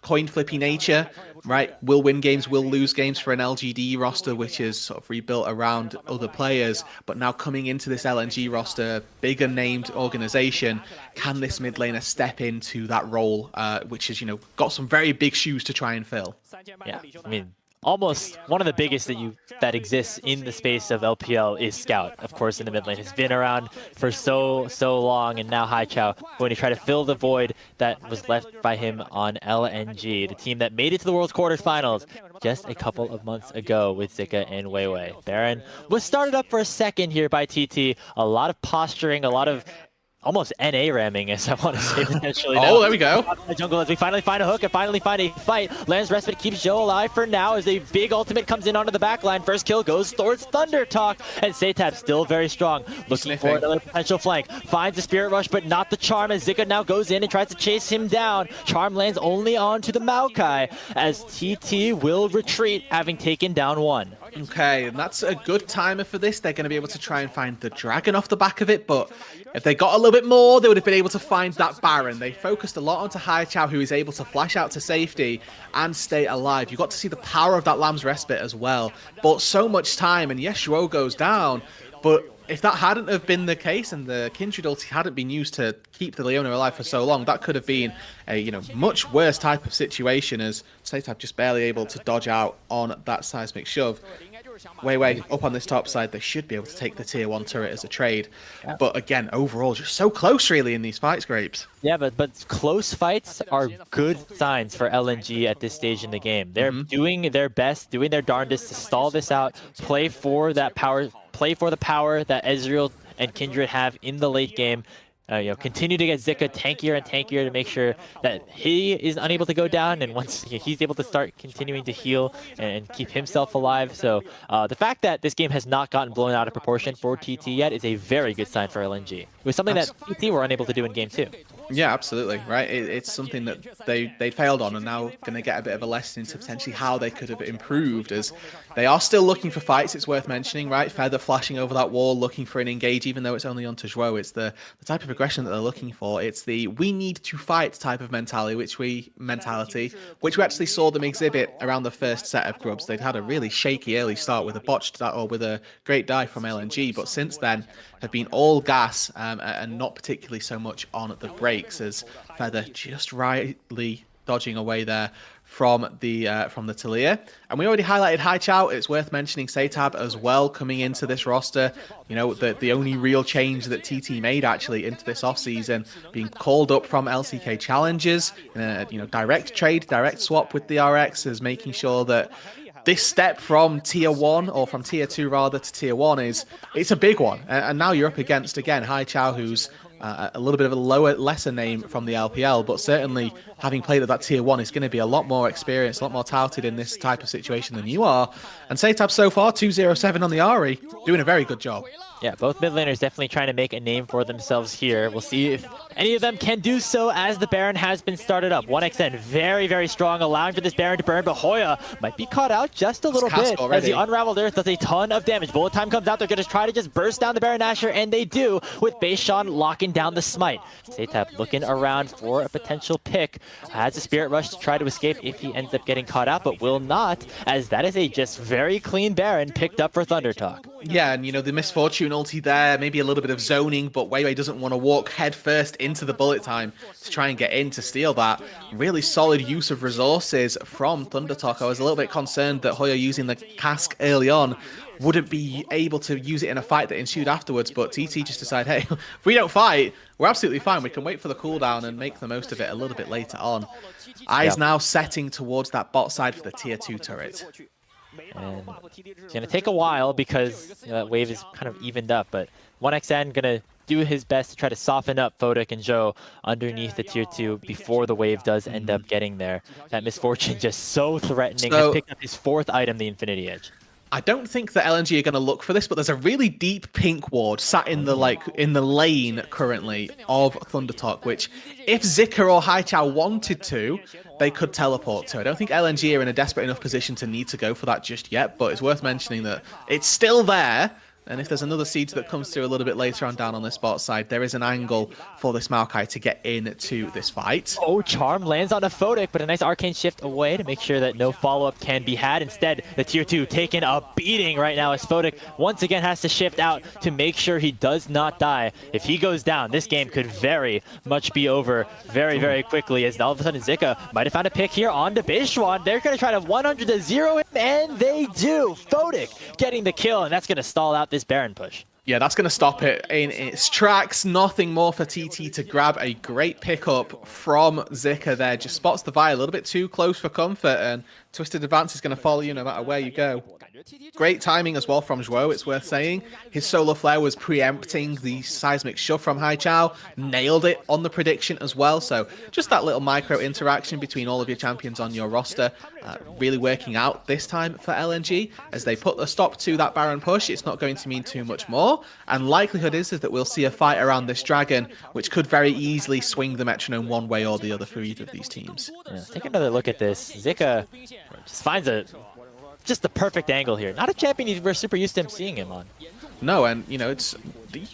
coin flippy nature, right? Will win games, will lose games for an LGD roster, which is sort of rebuilt around other players. But now coming into this LNG roster, bigger named organization, can this mid laner step into that role, which has, you know, got some very big shoes to try and fill? Yeah, I mean, almost one of the biggest that exists in the space of LPL is Scout, of course, in the mid lane. It's been around for so long, and now Haichao going to try to fill the void that was left by him on LNG, the team that made it to the World's Quarterfinals just a couple of months ago with Zika and Weiwei. Baron was started up for a second here by TT. A lot of posturing, a lot of almost NA ramming, as I want to say potentially. Oh, there we go. The jungle as we finally find a hook and finally find a fight. Lamb's Respite keeps Joe alive for now as a big ultimate comes in onto the backline. First kill goes towards Thundertalk, and Satab still very strong. Looking for another potential flank. Finds the Spirit Rush, but not the Charm, as Zika now goes in and tries to chase him down. Charm lands only onto the Maokai as TT will retreat, having taken down 1. Okay, and that's a good timer for this. They're going to be able to try and find the Dragon off the back of it, but if they got a little bit more, they would have been able to find that Baron. They focused a lot onto Haichao, who is able to flash out to safety and stay alive. You got to see the power of that Lamb's Respite as well. But so much time, and yes, Shuo goes down, but if that hadn't have been the case and the Kindred ulti hadn't been used to keep the Leona alive for so long, that could have been a, you know, much worse type of situation, as Satab just barely able to dodge out on that seismic shove. way up on this top side, they should be able to take the tier 1 turret as a trade. Yeah. But again, overall, just so close really in these fights, Grapes. Yeah, but close fights are good signs for LNG at this stage in the game. They're doing their best, doing their darndest to stall this out, play for that power, play for the power that Ezreal and Kindred have in the late game. Continue to get Zika tankier and tankier to make sure that he is unable to go down, and once he's able to start continuing to heal and keep himself alive. So the fact that this game has not gotten blown out of proportion for TT yet is a very good sign for LNG. It was something that TT were unable to do in game 2. Yeah, absolutely, right? It's something that they failed on, and now going to get a bit of a lesson into potentially how they could have improved, as they are still looking for fights, it's worth mentioning, right? Feather flashing over that wall, looking for an engage, even though it's only on Tejwo. It's the type of aggression that they're looking for. It's the we need to fight type of mentality, which we actually saw them exhibit around the first set of Grubs. They'd had a really shaky early start with a botched or with a great dive from LNG, but since then have been all gas and not particularly so much on the brakes, as Feather just rightly dodging away there from the Talia. And we already highlighted Haichao. It's worth mentioning Satab as well coming into this roster. You know, the only real change that TT made actually into this offseason, being called up from LCK Challengers in a direct trade, direct swap with the RX, is making sure that this step from tier 1, or from tier 2 rather, to tier 1 it's a big one. And now you're up against, again, Haichao, who's a little bit of a lesser name from the LPL, but certainly having played at that tier 1 is going to be a lot more experienced, a lot more touted in this type of situation than you are. And Satab so far, 2-0-7 on the Ahri, doing a very good job. Yeah, both mid laners definitely trying to make a name for themselves here. We'll see if any of them can do so as the Baron has been started up. 1xN very, very strong, allowing for this Baron to burn, but Hoya might be caught out just a little bit as the Unraveled Earth does a ton of damage. Bullet time comes out, they're going to try to just burst down the Baron Nashor, and they do, with Beishan locking down the smite. Satab looking around for a potential pick. Has a Spirit Rush to try to escape if he ends up getting caught out, but will not, as that is a just very clean Baron picked up for Thunder Talk. Yeah, and the Misfortune ulti there, maybe a little bit of zoning, but Weiwei doesn't want to walk head first into the bullet time to try and get in to steal that. Really solid use of resources from Thunder Talk. I was a little bit concerned that Hoya using the cask early on wouldn't be able to use it in a fight that ensued afterwards, but TT just decided, hey, if we don't fight, we're absolutely fine. We can wait for the cooldown and make the most of it a little bit later on. Eyes now setting towards that bot side for the tier 2 turret. And it's going to take a while because that wave is kind of evened up, but 1xN going to do his best to try to soften up Photic and Zhou underneath the tier 2 before the wave does end up getting there. That Misfortune just so threatening, has picked up his 4th item, the Infinity Edge. I don't think that LNG are going to look for this, but there's a really deep pink ward sat in the lane currently of Thunder Talk, which if Zika or Haichao wanted to, they could teleport to. I don't think LNG are in a desperate enough position to need to go for that just yet, but it's worth mentioning that it's still there. And if there's another siege that comes through a little bit later on down on the spot side, there is an angle for this Maokai to get into this fight. Oh, Charm lands on a Photic, but a nice Arcane Shift away to make sure that no follow-up can be had. Instead, the tier 2 taking a beating right now as Photic once again has to shift out to make sure he does not die. If he goes down, this game could very much be over very, very quickly, as all of a sudden Zika might have found a pick here on to Beishwan. They're going to try to 100-0 him, and they do. Photic getting the kill, and that's going to stall out this Baron push. Yeah, that's going to stop it in its tracks. Nothing more for TT to grab. A great pickup from Zika there. Just spots the Vi a little bit too close for comfort, and Twisted Advance is going to follow you no matter where you go. Great timing as well from Zhuo, it's worth saying. His Solar Flare was preempting the Seismic Shove from Haichao. Nailed it on the prediction as well. So just that little micro interaction between all of your champions on your roster really working out this time for LNG. As they put a stop to that Baron push, it's not going to mean too much more. And likelihood is that we'll see a fight around this dragon, which could very easily swing the metronome one way or the other for either of these teams. Yeah, let's take another look at this. Zika just finds just the perfect angle here. Not a champion we're super used to him seeing him on. No, and it's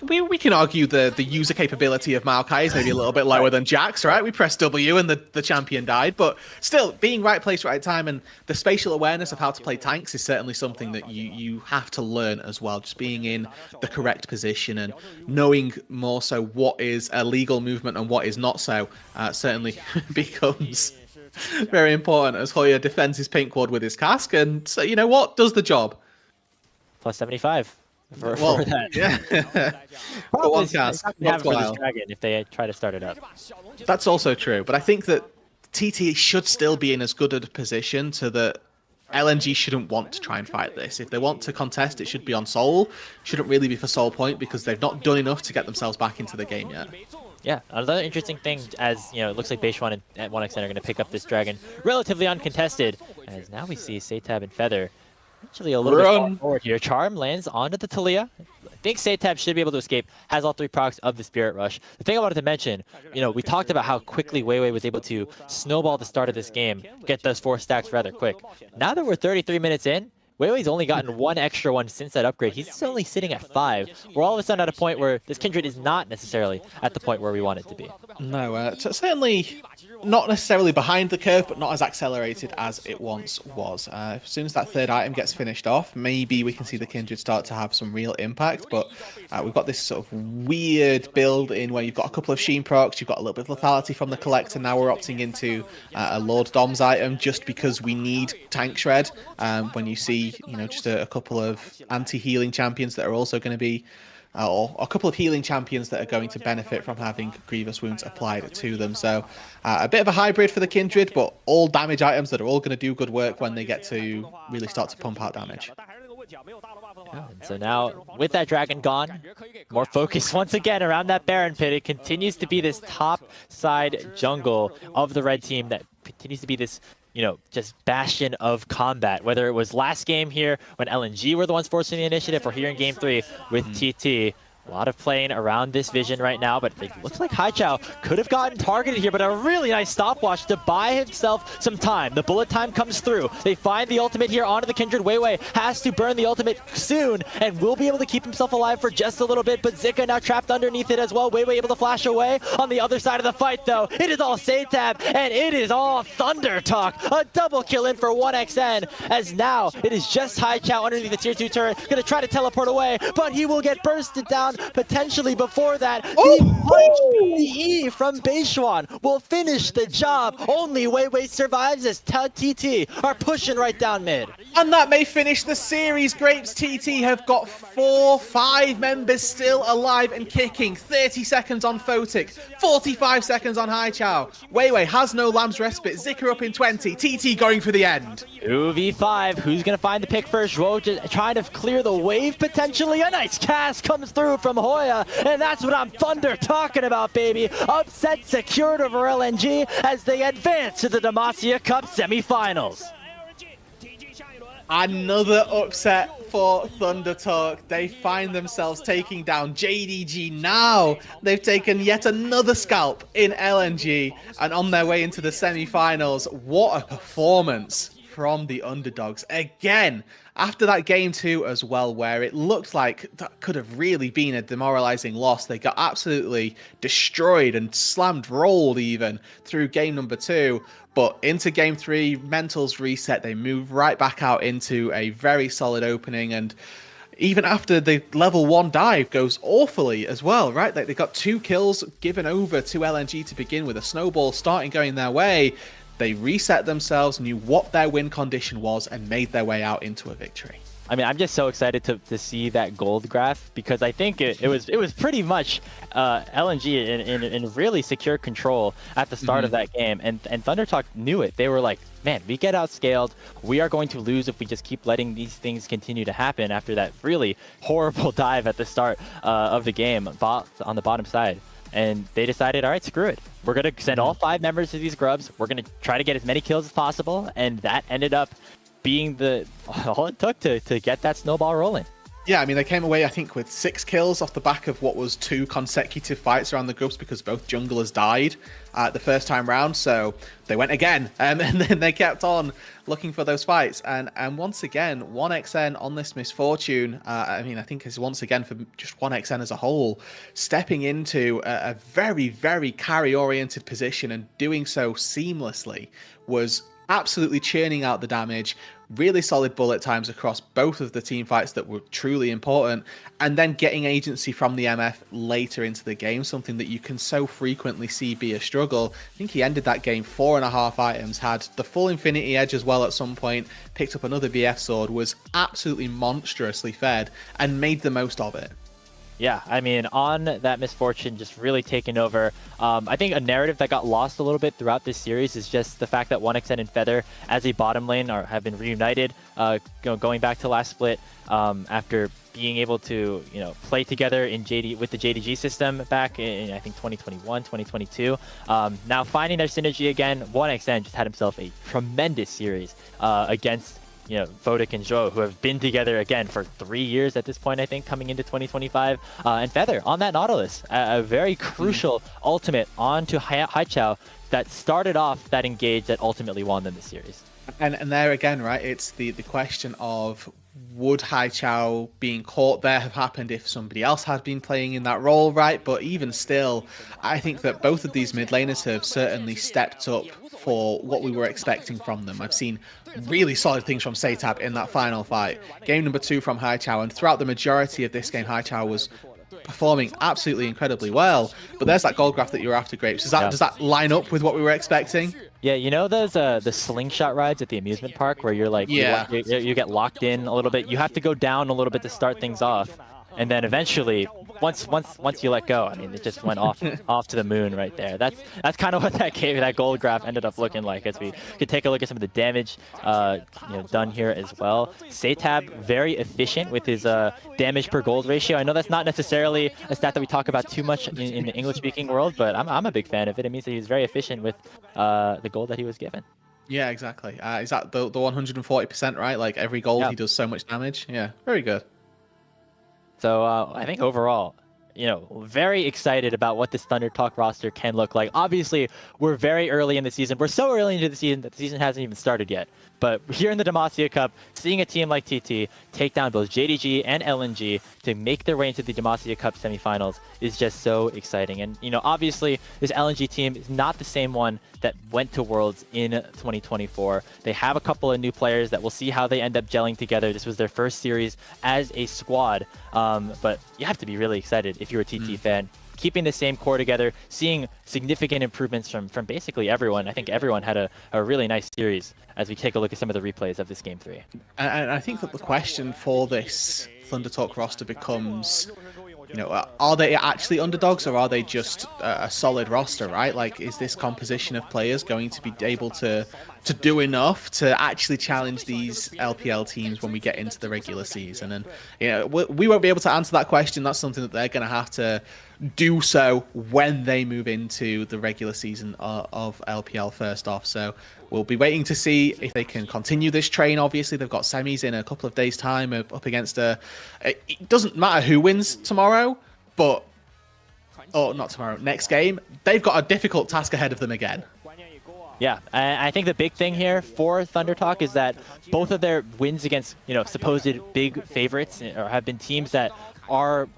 we can argue the user capability of Maokai is maybe a little bit lower than Jack's, right? We pressed W and the champion died, but still being right place, right time, and the spatial awareness of how to play tanks is certainly something that you have to learn as well. Just being in the correct position and knowing more so what is a legal movement and what is not so certainly becomes very important as Hoya defends his pink ward with his cask, and so you know what, does the job. plus 75 for that. Yeah. But Problem one is, cast, it's not gonna happen for this while. dragon if they try to start it up. That's also true, but I think that TT should still be in as good a position so that LNG shouldn't want to try and fight this. If they want to contest, it should be on Soul. Shouldn't really be for Soul Point because they've not done enough to get themselves back into the game yet. Yeah, another interesting thing, as you know, it looks like Beishwan and 1xN are going to pick up this dragon relatively uncontested. As now we see Satab and Feather actually a little bit forward here. Charm lands onto the Talia. I think Satab should be able to escape. Has all 3 procs of the Spirit Rush. The thing I wanted to mention, you know, we talked about how quickly Weiwei was able to snowball the start of this game, get those 4 stacks rather quick. Now that we're 33 minutes in, Weiwei's only gotten 1 extra one since that upgrade. He's only sitting at 5. We're all of a sudden at a point where this Kindred is not necessarily at the point where we want it to be. No, certainly not necessarily behind the curve, but not as accelerated as it once was. As soon as that 3rd item gets finished off, maybe we can see the Kindred start to have some real impact, but we've got this sort of weird build in where you've got a couple of Sheen procs, you've got a little bit of lethality from the Collector, now we're opting into a Lord Dom's item just because we need Tank Shred. When you see, you know, just a couple of anti-healing champions that are also going to be or a couple of healing champions that are going to benefit from having Grievous Wounds applied to them. So a bit of a hybrid for the Kindred, but all damage items that are all going to do good work when they get to really start to pump out damage. Yeah, and so now, with that dragon gone, more focus once again around that Baron pit. It continues to be this top side jungle of the red team that continues to be this, you know, just bastion of combat. Whether it was last game here when LNG were the ones forcing the initiative, or here in game 3 with TT. A lot of playing around this vision right now, but it looks like Haichao could have gotten targeted here, but a really nice stopwatch to buy himself some time. The bullet time comes through. They find the ultimate here onto the Kindred. Weiwei has to burn the ultimate soon and will be able to keep himself alive for just a little bit, but Zika now trapped underneath it as well. Weiwei able to flash away. On the other side of the fight, though, it is all Satab, and it is all Thunder Talk. A double kill in for 1xN, as now it is just Haichao underneath the tier 2 turret. Gonna try to teleport away, but he will get bursted down. Potentially before that, the E from Beishwan will finish the job. Only Weiwei survives as TT are pushing right down mid. And that may finish the series. Grapes TT have got 5 members still alive and kicking. 30 seconds on Photic, 45 seconds on Haichao. Weiwei has no Lamb's Respite. Zika up in 20. TT going for the end. 2v5. Who's going to find the pick first? Ro just trying to clear the wave potentially. A nice cast comes through from Hoya, and that's what I'm Thunder talking about, baby. Upset secured over LNG as they advance to the Demacia Cup semifinals. Another upset for Thunder Talk. They find themselves taking down JDG now. They've taken yet another scalp in LNG and on their way into the semi-finals. What a performance from the underdogs. Again, after that game 2 as well, where it looked like that could have really been a demoralizing loss. They got absolutely destroyed and slammed rolled even through game number 2. But into game 3, mentals reset. They move right back out into a very solid opening. And even after the level 1 dive goes awfully as well, right? They got 2 kills given over to LNG to begin with, a snowball starting going their way. They reset themselves, knew what their win condition was, and made their way out into a victory. I mean, I'm just so excited to see that gold graph, because I think it was pretty much LNG in really secure control at the start of that game, and Thunder Talk knew it. They were like, man, we get outscaled. We are going to lose if we just keep letting these things continue to happen after that really horrible dive at the start of the game on the bottom side. And they decided, all right, screw it. We're going to send all 5 members to these grubs. We're going to try to get as many kills as possible. And that ended up being all it took to get that snowball rolling. Yeah, I mean, they came away, I think, with 6 kills off the back of what was 2 consecutive fights around the groups because both junglers died the first time round. So they went again, and then they kept on looking for those fights. And once again, 1xN on this misfortune, I mean, I think is once again for just 1xN as a whole, stepping into a very, very carry-oriented position and doing so seamlessly was absolutely churning out the damage, really solid bullet times across both of the team fights that were truly important, and then getting agency from the MF later into the game, something that you can so frequently see be a struggle. I think he ended that game 4.5 items, had the full Infinity Edge as well at some point, picked up another BF sword, was absolutely monstrously fed, and made the most of it. Yeah, I mean, on that misfortune just really taking over. I think a narrative that got lost a little bit throughout this series is just the fact that 1xN and Feather, as a bottom lane, have been reunited, going back to last split, after being able to, play together in with the JDG system back in, I think, 2021, 2022. Now finding their synergy again, 1xN just had himself a tremendous series against Vodic and Zhou, who have been together again for 3 years at this point, I think, coming into 2025. And Feather on that Nautilus, a very crucial ultimate onto Haichao that started off that engage that ultimately won them the series. And there again, right, it's the question of, would Haichao being caught there have happened if somebody else had been playing in that role, right? But even still, I think that both of these mid laners have certainly stepped up for what we were expecting from them. I've seen really solid things from Satab in that final fight. Game number 2 from Haichao, and throughout the majority of this game, Haichao was performing absolutely incredibly well. But there's that gold graph that you were after, Grapes. Does that line up with what we were expecting? Yeah, those the slingshot rides at the amusement park where you're like, you get locked in a little bit. You have to go down a little bit to start things off, and then eventually, once you let go, I mean, it just went off to the moon right there. That's kind of what that gold graph ended up looking like. As we could take a look at some of the damage done here as well. Satab very efficient with his damage per gold ratio. I know that's not necessarily a stat that we talk about too much in the English-speaking world, but I'm a big fan of it. It means that he was very efficient with the gold that he was given. Yeah, exactly. Is that the 140%, right? Like every gold he does so much damage. Yeah, very good. So I think overall, very excited about what this Thunder Talk roster can look like. Obviously, we're very early in the season. We're so early into the season that the season hasn't even started yet. But here in the Demacia Cup, seeing a team like TT take down both JDG and LNG to make their way into the Demacia Cup semifinals is just so exciting. And, obviously, this LNG team is not the same one that went to Worlds in 2024. They have a couple of new players that we'll see how they end up gelling together. This was their first series as a squad. But you have to be really excited if you're a TT fan. Keeping the same core together, seeing significant improvements from basically everyone. I think everyone had a really nice series as we take a look at some of the replays of this Game 3. And I think that the question for this Thunder Talk roster becomes, are they actually underdogs or are they just a solid roster, right? Like, is this composition of players going to be able to do enough to actually challenge these LPL teams when we get into the regular season? And, we won't be able to answer that question. That's something that they're going to have to do so when they move into the regular season of LPL first off. So we'll be waiting to see if they can continue this train. Obviously, they've got semis in a couple of days' time up against it doesn't matter who wins tomorrow, but not tomorrow, next game, they've got a difficult task ahead of them again. Yeah, I think the big thing here for Thunder Talk is that both of their wins against, supposed big favorites have been teams that are,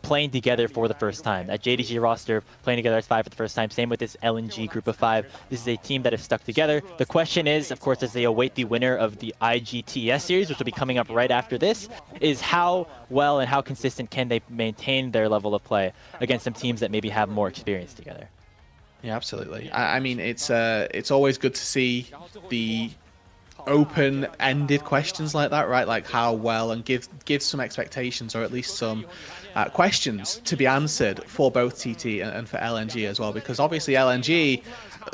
playing together for the first time. That JDG roster playing together as 5 for the first time. Same with this LNG group of 5. This is a team that has stuck together. The question is, of course, as they await the winner of the IGTS series, which will be coming up right after this, is how well and how consistent can they maintain their level of play against some teams that maybe have more experience together. Yeah, absolutely. I mean, it's always good to see the open-ended questions like that, right? Like how well, and give some expectations or at least some questions to be answered for both TT and for LNG as well, because obviously LNG,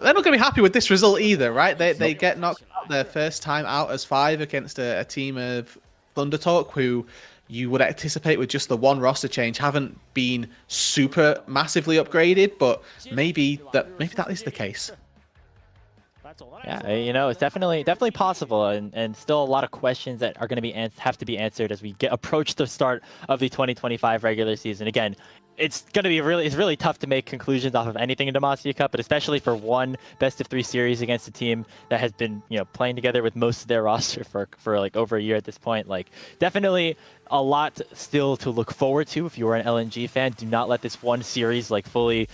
they're not going to be happy with this result either, right? They get knocked out their first time out as 5 against a team of Thunder Talk who you would anticipate with just the one roster change haven't been super massively upgraded, but maybe that is the case. Yeah, it's definitely possible, and still a lot of questions that are going to have to be answered as we approach the start of the 2025 regular season. Again, it's going to be really tough to make conclusions off of anything in Demacia Cup, but especially for one best-of-3 series against a team that has been playing together with most of their roster for like over a year at this point. Like, definitely a lot still to look forward to if you are an LNG fan. Do not let this one series like fully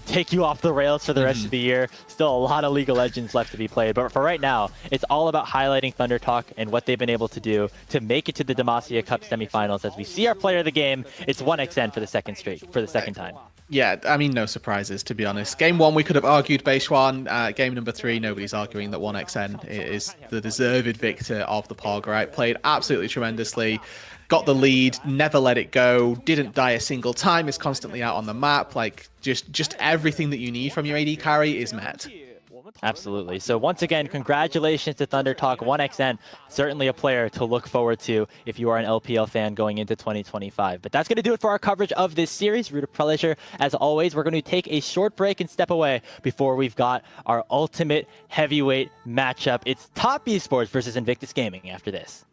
take you off the rails for the rest of the year. Still a lot of League of Legends left to be played, but for right now, it's all about highlighting Thunder Talk and what they've been able to do to make it to the Demacia Cup semifinals. As we see our player of the game, it's 1xN for the second time. Yeah, I mean, no surprises, to be honest. Game 1, we could have argued Beishwan. Game number 3, nobody's arguing that 1xN is the deserved victor of the POG, right? Played absolutely tremendously, got the lead, never let it go, didn't die a single time, is constantly out on the map. Like, just everything that you need from your AD carry is met. Absolutely. So once again, congratulations to Thunder Talk 1xN. Certainly a player to look forward to if you are an LPL fan going into 2025. But that's going to do it for our coverage of this series. Roodood pleasure. As always, we're going to take a short break and step away before we've got our ultimate heavyweight matchup. It's Top Esports versus Invictus Gaming after this.